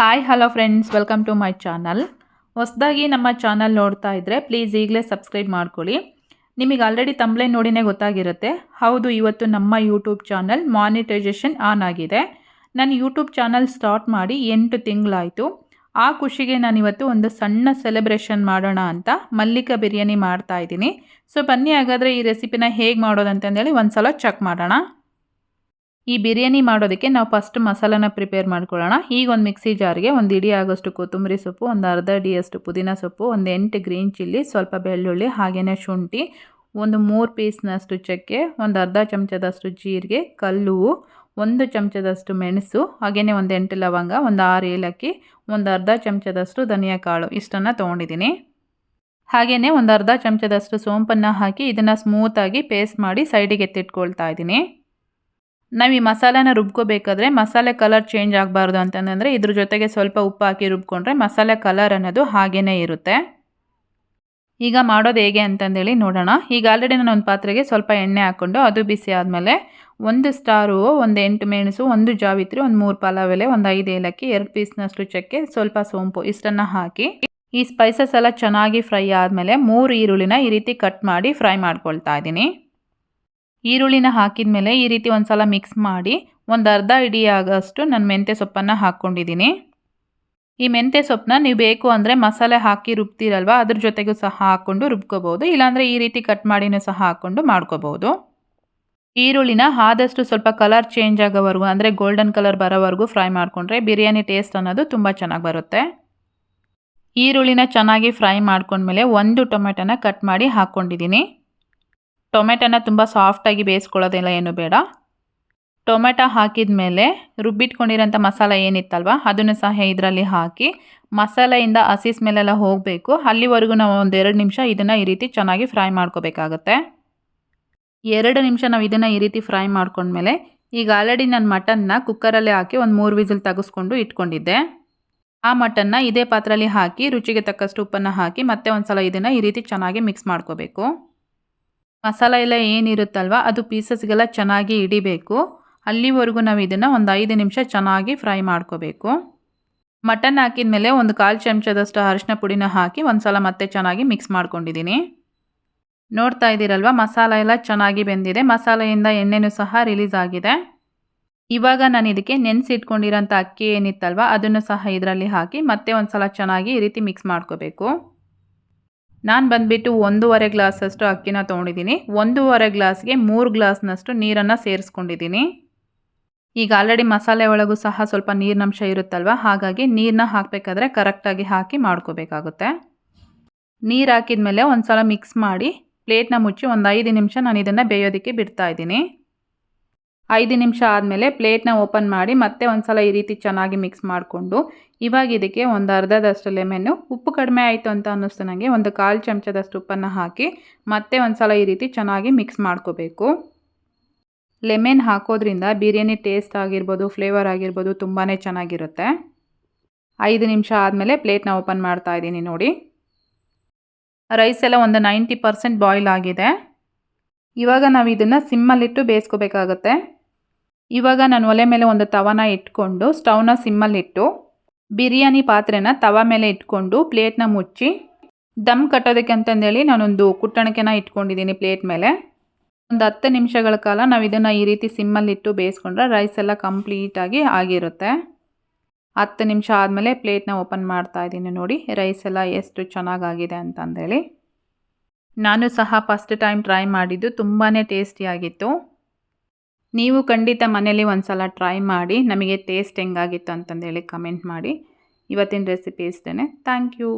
Hi hello friends, welcome to my channel. ಹೊಸದಾಗಿ ನಮ್ಮ channel ನೋಡ್ತಾ ಇದ್ದರೆ ಪ್ಲೀಸ್ ಈಗಲೇ ಸಬ್ಸ್ಕ್ರೈಬ್ ಮಾಡ್ಕೊಳ್ಳಿ. ನಿಮಗೆ ಆಲ್ರೆಡಿ ತಮ್ಬ್ಲೈನ್ ನೋಡಿನೇ ಗೊತ್ತಾಗಿರುತ್ತೆ. ಹೌದು, ಇವತ್ತು ನಮ್ಮ ಯೂಟ್ಯೂಬ್ ಚಾನಲ್ ಮಾನಿಟೈಸೇಷನ್ ಆನ್ ಆಗಿದೆ. ನಾನು ಯೂಟ್ಯೂಬ್ ಚಾನಲ್ ಸ್ಟಾರ್ಟ್ ಮಾಡಿ 8 ತಿಂಗಳಾಯಿತು. ಆ ಖುಷಿಗೆ ನಾನಿವತ್ತು ಒಂದು ಸಣ್ಣ ಸೆಲೆಬ್ರೇಷನ್ ಮಾಡೋಣ ಅಂತ ಮಲ್ಲಿಕಾ ಬಿರಿಯಾನಿ ಮಾಡ್ತಾ ಇದ್ದೀನಿ. ಸೊ ಬನ್ನಿ ಹಾಗಾದರೆ ಈ ರೆಸಿಪಿನ ಹೇಗೆ ಮಾಡೋದಂತಂದೇಳಿ ಒಂದು ಸಲ ಚೆಕ್ ಮಾಡೋಣ. ಈ ಬಿರಿಯಾನಿ ಮಾಡೋದಕ್ಕೆ ನಾವು ಫಸ್ಟ್ ಮಸಾಲಾನ ಪ್ರಿಪೇರ್ ಮಾಡ್ಕೊಳ್ಳೋಣ. ಈಗ ಒಂದು ಮಿಕ್ಸಿ ಜಾರ್ಗೆ ಒಂದು ಇಡಿ ಆಗೋಷ್ಟು ಕೊತ್ತಂಬರಿ ಸೊಪ್ಪು, ಒಂದು ಅರ್ಧ ಇಡಿಯಷ್ಟು ಪುದೀನ ಸೊಪ್ಪು, ಒಂದು 8 ಗ್ರೀನ್ ಚಿಲ್ಲಿ, ಸ್ವಲ್ಪ ಬೆಳ್ಳುಳ್ಳಿ, ಹಾಗೆಯೇ ಶುಂಠಿ, ಒಂದು 3 ಪೀಸ್ನಷ್ಟು ಚಕ್ಕೆ, ಒಂದು ಅರ್ಧ ಚಮಚದಷ್ಟು ಜೀರಿಗೆ, ಕಲ್ಲುವು, 1 ಚಮಚದಷ್ಟು ಮೆಣಸು, ಹಾಗೆಯೇ ಒಂದು 8 ಲವಂಗ, ಒಂದು 6 ಏಲಕ್ಕಿ, ಒಂದು ಅರ್ಧ ಚಮಚದಷ್ಟು ಧನಿಯಾ ಕಾಳು ಇಷ್ಟನ್ನು ತೊಗೊಂಡಿದ್ದೀನಿ. ಹಾಗೆಯೇ ಒಂದು ಅರ್ಧ ಚಮಚದಷ್ಟು ಸೋಂಪನ್ನು ಹಾಕಿ ಇದನ್ನು ಸ್ಮೂತಾಗಿ ಪೇಸ್ಟ್ ಮಾಡಿ ಸೈಡಿಗೆ ಎತ್ತಿಟ್ಕೊಳ್ತಾ ಇದ್ದೀನಿ. ನಾವು ಈ ಮಸಾಲೆನ ರುಬ್ಕೋಬೇಕಾದ್ರೆ ಮಸಾಲೆ ಕಲರ್ ಚೇಂಜ್ ಆಗಬಾರ್ದು ಅಂತಂದರೆ ಇದ್ರ ಜೊತೆಗೆ ಸ್ವಲ್ಪ ಉಪ್ಪು ಹಾಕಿ ರುಬ್ಕೊಂಡ್ರೆ ಮಸಾಲೆ ಕಲರ್ ಅನ್ನೋದು ಹಾಗೇ ಇರುತ್ತೆ. ಈಗ ಮಾಡೋದು ಹೇಗೆ ಅಂತಂದೇಳಿ ನೋಡೋಣ. ಈಗ ಆಲ್ರೆಡಿ ನಾನು ಒಂದು ಪಾತ್ರೆಗೆ ಸ್ವಲ್ಪ ಎಣ್ಣೆ ಹಾಕ್ಕೊಂಡು ಅದು ಬಿಸಿ ಆದಮೇಲೆ 1 ಸ್ಟಾರು, ಒಂದು 8 ಮೆಣಸು, 1 ಜಾವಿತ್ರಿ, ಒಂದು 3 ಪಲಾವ್ ಎಲೆ, ಒಂದು 5 ಏಲಕ್ಕಿ, 2 ಪೀಸ್ನಷ್ಟು ಚಕ್ಕೆ, ಸ್ವಲ್ಪ ಸೋಂಪು ಇಷ್ಟನ್ನು ಹಾಕಿ ಈ ಸ್ಪೈಸಸ್ ಎಲ್ಲ ಚೆನ್ನಾಗಿ ಫ್ರೈ ಆದಮೇಲೆ 3 ಈರುಳ್ಳಿನ ಈ ರೀತಿ ಕಟ್ ಮಾಡಿ ಫ್ರೈ ಮಾಡ್ಕೊಳ್ತಾ ಇದ್ದೀನಿ. ಈರುಳ್ಳಿನ ಹಾಕಿದ ಮೇಲೆ ಈ ರೀತಿ ಒಂದು ಸಲ ಮಿಕ್ಸ್ ಮಾಡಿ ಒಂದು ಅರ್ಧ ಇಡಿ ಆಗೋಷ್ಟು ನಾನು ಮೆಂತ್ಯ ಸೊಪ್ಪನ್ನು ಹಾಕ್ಕೊಂಡಿದ್ದೀನಿ. ಈ ಮೆಂತ್ಯ ಸೊಪ್ಪನ್ನ ನೀವು ಬೇಕು ಅಂದರೆ ಮಸಾಲೆ ಹಾಕಿ ರುಬ್ತೀರಲ್ವ ಅದ್ರ ಜೊತೆಗೂ ಸಹ ಹಾಕ್ಕೊಂಡು ರುಬ್ಕೋಬೋದು, ಇಲ್ಲಾಂದರೆ ಈ ರೀತಿ ಕಟ್ ಮಾಡಿನೂ ಸಹ ಹಾಕ್ಕೊಂಡು ಮಾಡ್ಕೋಬೋದು. ಈರುಳ್ಳಿನ ಆದಷ್ಟು ಸ್ವಲ್ಪ ಕಲರ್ ಚೇಂಜ್ ಆಗೋವರೆಗೂ ಅಂದರೆ ಗೋಲ್ಡನ್ ಕಲರ್ ಬರೋವರೆಗೂ ಫ್ರೈ ಮಾಡಿಕೊಂಡ್ರೆ ಬಿರಿಯಾನಿ ಟೇಸ್ಟ್ ಅನ್ನೋದು ತುಂಬ ಚೆನ್ನಾಗಿ ಬರುತ್ತೆ. ಈರುಳ್ಳಿನ ಚೆನ್ನಾಗಿ ಫ್ರೈ ಮಾಡ್ಕೊಂಡ್ಮೇಲೆ 1 ಟೊಮೆಟೊನ ಕಟ್ ಮಾಡಿ ಹಾಕ್ಕೊಂಡಿದ್ದೀನಿ. ಟೊಮೆಟೊನ ತುಂಬ ಸಾಫ್ಟಾಗಿ ಬೇಯಿಸ್ಕೊಳ್ಳೋದೆಲ್ಲ ಏನು ಬೇಡ. ಟೊಮೆಟೊ ಹಾಕಿದ ಮೇಲೆ ರುಬ್ಬಿಟ್ಕೊಂಡಿರೋಂಥ ಮಸಾಲೆ ಏನಿತ್ತಲ್ವ ಅದನ್ನು ಸಹ ಇದರಲ್ಲಿ ಹಾಕಿ ಮಸಾಲೆಯಿಂದ ಹಸಿ ಸ್ಮೆಲ್ಲೆಲ್ಲ ಹೋಗಬೇಕು. ಅಲ್ಲಿವರೆಗೂ ನಾವು ಒಂದು 2 ನಿಮಿಷ ಇದನ್ನು ಈ ರೀತಿ ಚೆನ್ನಾಗಿ ಫ್ರೈ ಮಾಡ್ಕೋಬೇಕಾಗತ್ತೆ. 2 ನಿಮಿಷ ನಾವು ಇದನ್ನು ಈ ರೀತಿ ಫ್ರೈ ಮಾಡ್ಕೊಂಡ್ಮೇಲೆ ಈಗ ಆಲ್ರೆಡಿ ನಾನು ಮಟನ್ನ ಕುಕ್ಕರಲ್ಲೇ ಹಾಕಿ ಒಂದು 3 ವಿಸಿಲ್ ತೆಗೆಸ್ಕೊಂಡು ಇಟ್ಕೊಂಡಿದ್ದೆ. ಆ ಮಟನ್ನ ಇದೇ ಪಾತ್ರೆಯಲ್ಲಿ ಹಾಕಿ ರುಚಿಗೆ ತಕ್ಕಷ್ಟು ಉಪ್ಪನ್ನು ಹಾಕಿ ಮತ್ತೆ ಒಂದು ಸಲ ಇದನ್ನು ಈ ರೀತಿ ಚೆನ್ನಾಗಿ ಮಿಕ್ಸ್ ಮಾಡ್ಕೋಬೇಕು. ಮಸಾಲೆ ಎಲ್ಲ ಏನಿರುತ್ತಲ್ವ ಅದು ಪೀಸಸ್ಗೆಲ್ಲ ಚೆನ್ನಾಗಿ ಹಿಡಿಬೇಕು. ಅಲ್ಲಿವರೆಗೂ ನಾವು ಇದನ್ನು ಒಂದು 5 ನಿಮಿಷ ಚೆನ್ನಾಗಿ ಫ್ರೈ ಮಾಡ್ಕೋಬೇಕು. ಮಟನ್ ಹಾಕಿದ ಮೇಲೆ ಒಂದು 1/4 ಚಮಚದಷ್ಟು ಅರಿಶಿನ ಪುಡಿನ ಹಾಕಿ ಒಂದು ಸಲ ಮತ್ತೆ ಚೆನ್ನಾಗಿ ಮಿಕ್ಸ್ ಮಾಡ್ಕೊಂಡಿದ್ದೀನಿ. ನೋಡ್ತಾ ಇದ್ದೀರಲ್ವ ಮಸಾಲೆ ಎಲ್ಲ ಚೆನ್ನಾಗಿ ಬೆಂದಿದೆ, ಮಸಾಲೆಯಿಂದ ಎಣ್ಣೆನೂ ಸಹ ರಿಲೀಸ್ ಆಗಿದೆ. ಇವಾಗ ನಾನು ಇದಕ್ಕೆ ನೆನೆಸಿಟ್ಕೊಂಡಿರೋಂಥ ಅಕ್ಕಿ ಏನಿತ್ತಲ್ವ ಅದನ್ನು ಸಹ ಇದರಲ್ಲಿ ಹಾಕಿ ಮತ್ತೆ ಒಂದು ಸಲ ಚೆನ್ನಾಗಿ ಈ ರೀತಿ ಮಿಕ್ಸ್ ಮಾಡ್ಕೋಬೇಕು. ನಾನು ಬಂದುಬಿಟ್ಟು 1.5 ಗ್ಲಾಸಷ್ಟು ಅಕ್ಕಿನ ತೊಗೊಂಡಿದ್ದೀನಿ. 1.5 ಗ್ಲಾಸ್ಗೆ 3 ಗ್ಲಾಸ್ನಷ್ಟು ನೀರನ್ನು ಸೇರಿಸ್ಕೊಂಡಿದ್ದೀನಿ. ಈಗ ಆಲ್ರೆಡಿ ಮಸಾಲೆ ಒಳಗೂ ಸಹ ಸ್ವಲ್ಪ ನೀರಿನಂಶ ಇರುತ್ತಲ್ವ, ಹಾಗಾಗಿ ನೀರನ್ನ ಹಾಕಬೇಕಾದ್ರೆ ಕರೆಕ್ಟಾಗಿ ಹಾಕಿ ಮಾಡ್ಕೋಬೇಕಾಗುತ್ತೆ. ನೀರು ಹಾಕಿದ ಮೇಲೆ ಒಂದು ಸಲ ಮಿಕ್ಸ್ ಮಾಡಿ ಪ್ಲೇಟ್ನ ಮುಚ್ಚಿ ಒಂದು 5 ನಿಮಿಷ ನಾನು ಇದನ್ನು ಬೇಯೋದಕ್ಕೆ ಬಿಡ್ತಾ ಇದ್ದೀನಿ. 5 ನಿಮಿಷ ಆದಮೇಲೆ ಪ್ಲೇಟ್ನ ಓಪನ್ ಮಾಡಿ ಮತ್ತೆ ಒಂದು ಸಲ ಈ ರೀತಿ ಚೆನ್ನಾಗಿ ಮಿಕ್ಸ್ ಮಾಡಿಕೊಂಡು ಇವಾಗ ಇದಕ್ಕೆ ಒಂದು ಅರ್ಧದಷ್ಟು ಲೆಮನ್ನು, ಉಪ್ಪು ಕಡಿಮೆ ಆಯಿತು ಅಂತ ಅನ್ನಿಸ್ತು ನನಗೆ, ಒಂದು 1/4 ಚಮಚದಷ್ಟು ಉಪ್ಪನ್ನು ಹಾಕಿ ಮತ್ತೆ ಒಂದು ಸಲ ಈ ರೀತಿ ಚೆನ್ನಾಗಿ ಮಿಕ್ಸ್ ಮಾಡ್ಕೋಬೇಕು. ಲೆಮನ್ ಹಾಕೋದ್ರಿಂದ ಬಿರಿಯಾನಿ ಟೇಸ್ಟ್ ಆಗಿರ್ಬೋದು, ಫ್ಲೇವರ್ ಆಗಿರ್ಬೋದು ತುಂಬಾ ಚೆನ್ನಾಗಿರುತ್ತೆ. 5 ನಿಮಿಷ ಆದಮೇಲೆ ಪ್ಲೇಟ್ನ ಓಪನ್ ಮಾಡ್ತಾ ಇದ್ದೀನಿ. ನೋಡಿ, ರೈಸ್ ಎಲ್ಲ ಒಂದು 90% ಬಾಯ್ಲ್ ಆಗಿದೆ. ಇವಾಗ ನಾವು ಇದನ್ನು ಸಿಮ್ಮಲ್ಲಿಟ್ಟು ಬೇಯಿಸ್ಕೋಬೇಕಾಗತ್ತೆ. ಇವಾಗ ನಾನು ಒಲೆ ಮೇಲೆ ಒಂದು ತವನ ಇಟ್ಕೊಂಡು ಸ್ಟವ್ನ ಸಿಮ್ಮಲ್ಲಿಟ್ಟು ಬಿರಿಯಾನಿ ಪಾತ್ರೆನ ತವ ಮೇಲೆ ಇಟ್ಕೊಂಡು ಪ್ಲೇಟ್ನ ಮುಚ್ಚಿ ದಮ್ ಕಟ್ಟೋದಕ್ಕೆ ಅಂತಂದೇಳಿ ನಾನೊಂದು ಕುಟ್ಟಣಿಕೆನ ಇಟ್ಕೊಂಡಿದ್ದೀನಿ ಪ್ಲೇಟ್ ಮೇಲೆ. ಒಂದು 10 ನಿಮಿಷಗಳ ಕಾಲ ನಾವು ಇದನ್ನು ಈ ರೀತಿ ಸಿಮ್ಮಲ್ಲಿಟ್ಟು ಬೇಯಿಸ್ಕೊಂಡ್ರೆ ರೈಸ್ ಎಲ್ಲ ಕಂಪ್ಲೀಟಾಗಿ ಆಗಿರುತ್ತೆ. 10 ನಿಮಿಷ ಆದಮೇಲೆ ಪ್ಲೇಟ್ನ ಓಪನ್ ಮಾಡ್ತಾ ಇದ್ದೀನಿ. ನೋಡಿ ರೈಸ್ ಎಲ್ಲ ಎಷ್ಟು ಚೆನ್ನಾಗಾಗಿದೆ ಅಂತಂದೇಳಿ. ನಾನು ಸಹ ಫಸ್ಟ್ ಟೈಮ್ ಟ್ರೈ ಮಾಡಿದ್ದು, ತುಂಬಾ ಟೇಸ್ಟಿಯಾಗಿತ್ತು. ನೀವು ಖಂಡಿತ ಮನೇಲಿ ಒಂದು ಸಲ ಟ್ರೈ ಮಾಡಿ ನಮಗೆ ಟೇಸ್ಟ್ ಹೆಂಗಾಗಿತ್ತು ಅಂತಂದೇಳಿ ಕಮೆಂಟ್ ಮಾಡಿ. ಇವತ್ತಿನ ರೆಸಿಪಿ ಇಷ್ಟೇ. Thank you.